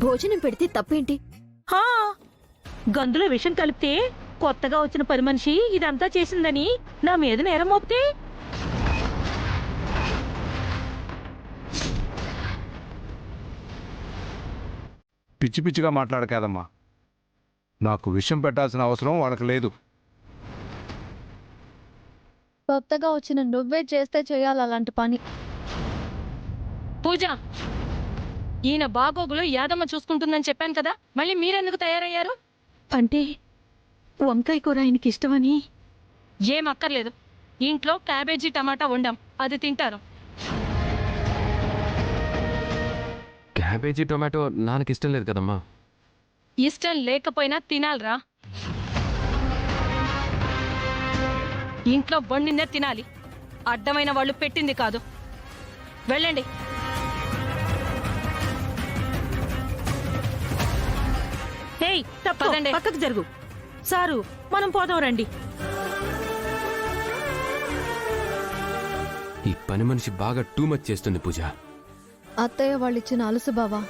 భోజనం పెడితే తప్పేంటి? హా, గందులో విషం కలిపితే కొత్తగా వచ్చిన పని మనిషి ఇదంతా చేసిందని నా మీద నేరం మోపితే పిచ్చి పిచ్చిగా మాట్లాడకాదమ్మా. నాకు విషయం పెట్టాల్సిన అవసరం వాళ్ళకి లేదు. కొత్తగా వచ్చిన నువ్వే చేస్తే చేయాలి అలాంటి పని. పూజ, ఈయన బాగోగులు యాదమ్మ చూసుకుంటుందని చెప్పాను కదా, మళ్ళీ మీరెందుకు తయారయ్యారు? అంటే వంకాయ కూర ఆయనకి ఇష్టమని. ఏం అక్కర్లేదు, ఇంట్లో క్యాబేజీ టమాటా వండాం, అది తింటారు. క్యాబేజీ టొమాటో నాన్నకి ఇష్టం లేదు కదమ్మా. ఇష్టం లేకపోయినా తినాలిరా. ఇంట్లో వండిందే తినాలి, అడ్డమైన వాళ్ళు పెట్టింది కాదు. వెళ్ళండి. హేయ్, పదండి. పక్కకు జరుగు. సారు, మనం పోదాం రండి. ఈ పని మనిషి బాగా టూ మచ్ చేస్తుంది పూజ. అత్తయ్య వాళ్ళు ఇచ్చిన అలసు బావా.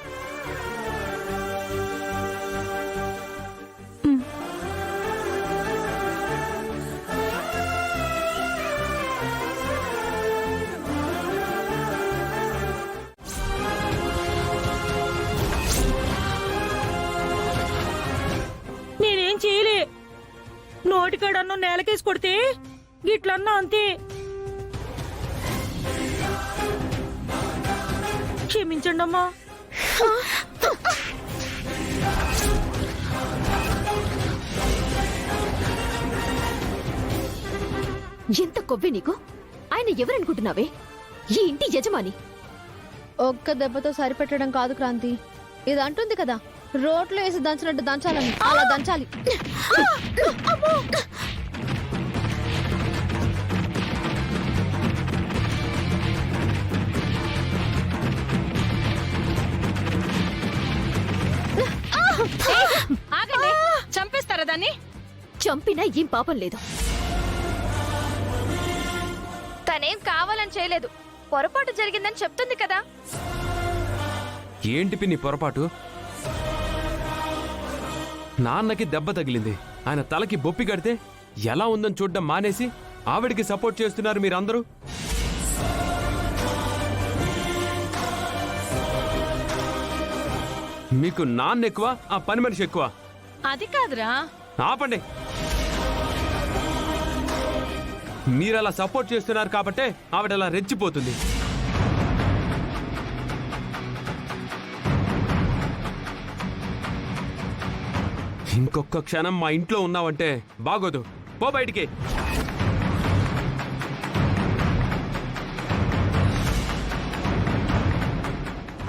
నేనేం చేయలే. నోటికాడన్ను నేలకేసి కొడితే గిట్లన్నా అంతే. క్షమించండి అమ్మా. ఎంత కొవ్వే నీకు? ఆయన ఎవరనుకుంటున్నావే? ఈ ఇంటి యజమాని. ఒక్క దెబ్బతో సరిపెట్టడం కాదు క్రాంతి, ఇది అంటుంది కదా, రోట్లో వేసి దంచినట్టు దంచాలని, అలా దంచాలి. ఆగండి, చంపేస్తారా దాన్ని? చంపినా ఏం పాపం లేదు. తనేం కావాలని చేయలేదు, పొరపాటు జరిగిందని చెప్తుంది కదా. ఏంటి పిన్ని పొరపాటు? నాన్నకి దెబ్బ తగిలింది, ఆయన తలకి బొప్పి కడితే ఎలా ఉందని చూడ్డం మానేసి ఆవిడికి సపోర్ట్ చేస్తున్నారు మీరందరూ. మీకు నాన్న ఎక్కువ, ఆ పని మనిషి ఎక్కువ. అది కాదురా. ఆపండి. మీరలా సపోర్ట్ చేస్తున్నారు కాబట్టే ఆవిడ అలా రెచ్చిపోతుంది. ఇంకొక క్షణం మా ఇంట్లో ఉన్నావంటే బాగోదు. పో బయటికి.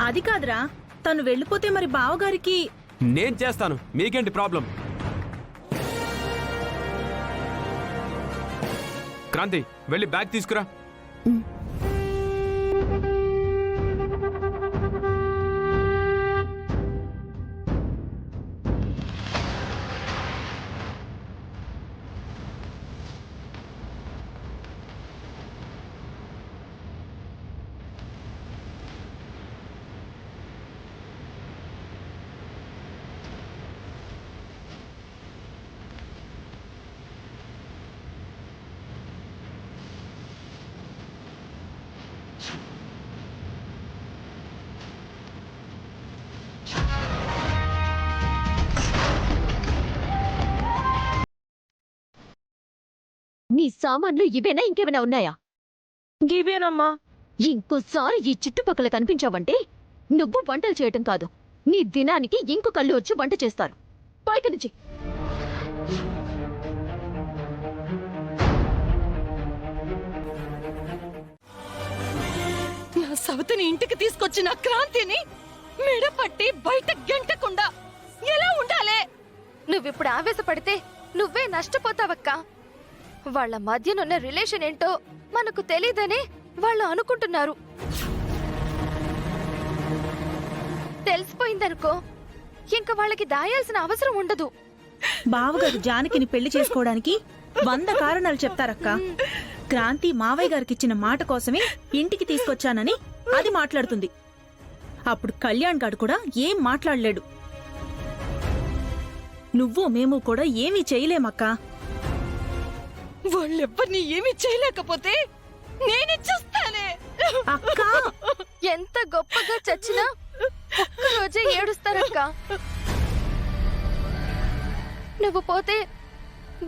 అది కాదురా, తను వెళ్ళిపోతే మరి బావగారికి. నేను చేస్తాను, మీకేంటి ప్రాబ్లం? క్రాంతి, వెళ్ళి బ్యాగ్ తీసుకురా. నీ సామాన్లు ఇవేనా, ఇంకేమైనా ఉన్నాయా? గివేనమ్మా. ఇంకోసారి ఈ చుట్టుపక్కల కనిపించావంటే నువ్వు వంటలు చేయటం కాదు, నీ దినానికి ఇంకో కళ్ళు వచ్చి వంట చేస్తారు. పైకి నుంచి. నా సవతిని ఇంటికి తీసుకొచ్చిన క్రాంతిని మెడపట్టి బయట గెంటకుండా ఎలా ఉండాలే? నువ్విప్పుడు ఆవేశపడితే నువ్వే నష్టపోతావక్కా. వాళ్ళ మధ్యనున్న రిలేషన్ ఏంటో మనకు తెలీదని వాళ్ళు అనుకుంటున్నారు. తెలిసిపోయిందనుకో, ఇంక వాళ్ళకి దాయాల్సిన అవసరం ఉండదు. బావగారు జానకిని పెళ్లి చేసుకోవడానికి 100 కారణాలు చెప్తారక్క. క్రాంతి మావయ్య గారికిచ్చిన మాట కోసమే ఇంటికి తీసుకొచ్చానని అది మాట్లాడుతుంది. అప్పుడు కళ్యాణ్ గాడు కూడా ఏం మాట్లాడలేడు. నువ్వు మేము కూడా ఏమీ చేయలేమక్కా. వాళ్ళెవ్వరిని ఏమీ చేయలేకపోతే నేనే చూస్తానే. అక్కా, ఎంత గొప్పగా చచ్చినా ఒక్కరోజే ఏడుస్తారక్క. నువ్వు పోతే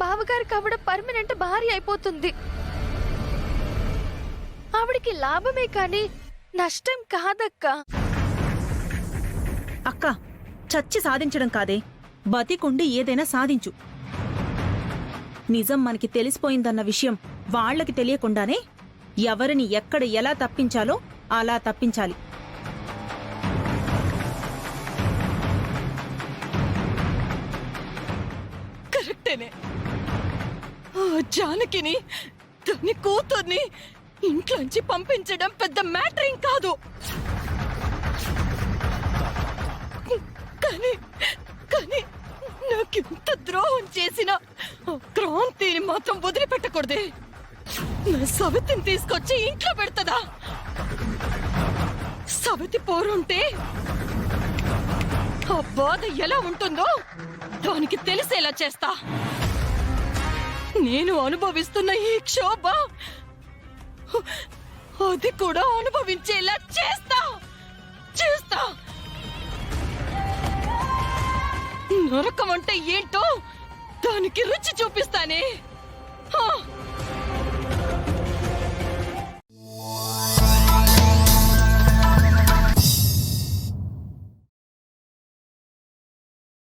బావగారికి ఆవిడ పర్మనెంట్ భార్య అయిపోతుంది. ఆవిడికి లాభమే కాని నష్టం కాదక్క. అక్కా, చచ్చి సాధించడం కాదే, బతికుండి ఏదైనా సాధించు. నిజం మనకి తెలిసిపోయిందన్న విషయం వాళ్ళకి తెలియకుండానే ఎవరిని ఎక్కడ ఎలా తప్పించాలో అలా తప్పించాలి. కరెక్టేనే. ఆ జానకిని తన కూతుర్ని ఇంట్లోంచి పంపించడం పెద్ద మ్యాటరింగ్ కాదు. కానీ కానీ నాకింత ద్రోహం చేసిన క్రాంతిని మాత్రం వదిలిపెట్టకూడదే. నా సవితిని తీసుకొచ్చి ఇంట్లో పెడతదా? సవితి పోరుంటే ఆ బాధ ఎలా ఉంటుందో దానికి తెలిసేలా చేస్తా. నేను అనుభవిస్తున్న ఈ క్షోభ అది కూడా అనుభవించేలా చేస్తా చేస్తా. నరకం అంటే ఏంటో దానికి రుచి చూపిస్తానే.